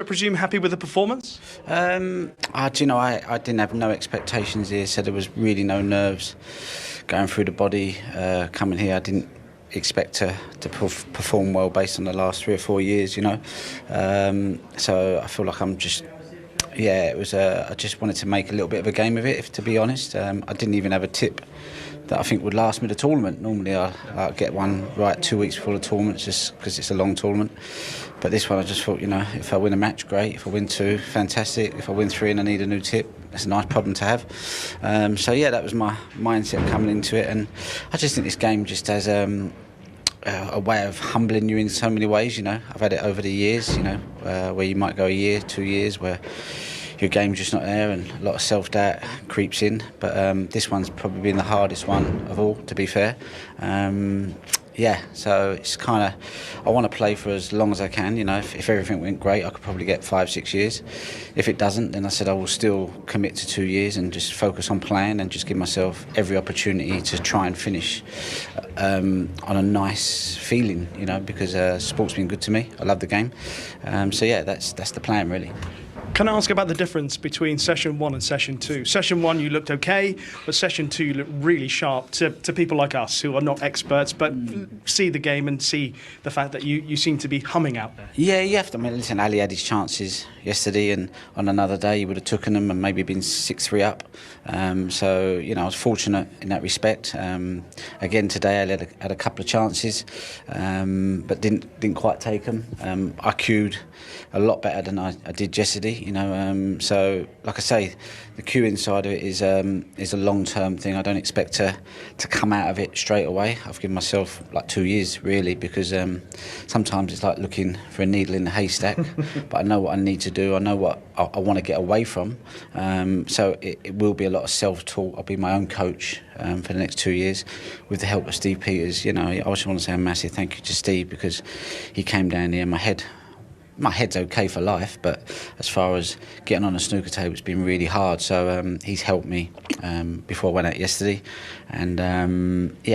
I presume happy with the performance? I didn't have no expectations here, so there was really no nerves going through the body. Coming here, I didn't expect to perform well based on the last 3 or 4 years, So I feel like I'm just, it was. I just wanted to make a little bit of a game of it, to be honest. I didn't even have a tip that I think would last me the tournament. Normally I get one right 2 weeks before the tournament, just because it's a long tournament. But this one I just thought, if I win a match, great. If I win 2, fantastic. If I win 3 and I need a new tip, that's a nice problem to have. That was my mindset coming into it. And I just think this game just has a way of humbling you in so many ways. I've had it over the years, where you might go a year, 2 years, where your game's just not there and a lot of self-doubt creeps in. But this one's probably been the hardest one of all, to be fair. So it's kind of, I want to play for as long as I can. If everything went great, I could probably get 5, 6 years. If it doesn't, then I said I will still commit to 2 years and just focus on playing and just give myself every opportunity to try and finish on a nice feeling, because sport's been good to me. I love the game. That's the plan, really. Can I ask about the difference between session 1 and session 2? Session 1 you looked okay, but session 2 you looked really sharp to people like us who are not experts but see the game and see the fact that you seem to be humming out there. Yeah, you have to. Listen, Ali had his chances yesterday, and on another day he would have taken them and maybe been 6-3 up. I was fortunate in that respect. Again today I had a couple of chances, but didn't quite take them. I cued a lot better than I did yesterday. So like I say, the queuing side of it is a long-term thing. I don't expect to come out of it straight away. I've given myself like 2 years really, because sometimes it's like looking for a needle in a haystack. But I know what I need to do. I know what I want to get away from. So it will be a lot of self-taught. I'll be my own coach for the next 2 years with the help of Steve Peters. I just want to say a massive thank you to Steve, because he came down here. My head's okay for life, but as far as getting on a snooker table, it's been really hard. So he's helped me before I went out yesterday, and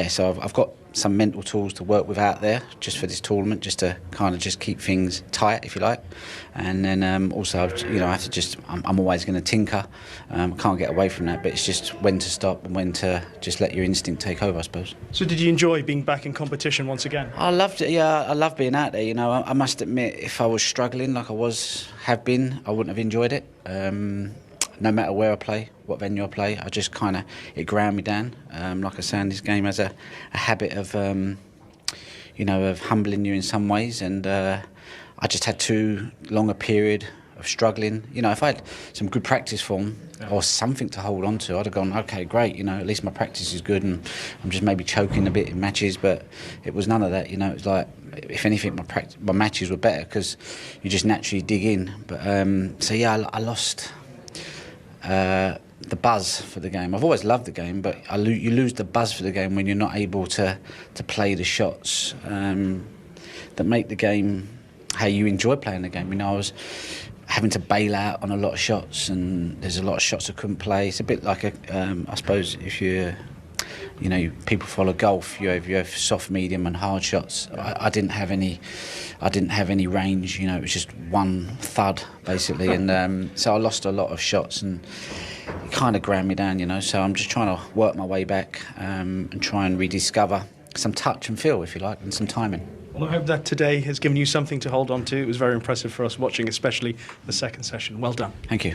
so I've got some mental tools to work with out there just for this tournament, just to kind of just keep things tight, if you like. And then also, I have to just, I'm always going to tinker. Can't get away from that, but it's just when to stop and when to just let your instinct take over, I suppose. So did you enjoy being back in competition once again? I loved it, yeah. I love being out there. I must admit, if I was struggling like have been, I wouldn't have enjoyed it. No matter where I play, what venue I play, I just kind of, it ground me down. Like I say, this game has a habit of, of humbling you in some ways, and I just had too long a period of struggling. If I had some good practice form or something to hold on to, I'd have gone, okay, great, at least my practice is good and I'm just maybe choking a bit in matches, but it was none of that. It was like, if anything, my matches were better because you just naturally dig in. But I lost the buzz for the game. I've always loved the game, but you lose the buzz for the game when you're not able to play the shots that make the game how you enjoy playing the game. I was having to bail out on a lot of shots, and there's a lot of shots I couldn't play. It's a bit like I suppose if people follow golf, you have soft, medium, and hard shots. I didn't have any. I didn't have any range. It was just one thud basically, and so I lost a lot of shots, and it kind of ground me down. So I'm just trying to work my way back and try and rediscover some touch and feel, if you like, and some timing. Well, I hope that today has given you something to hold on to. It was very impressive for us watching, especially the second session. Well done. Thank you.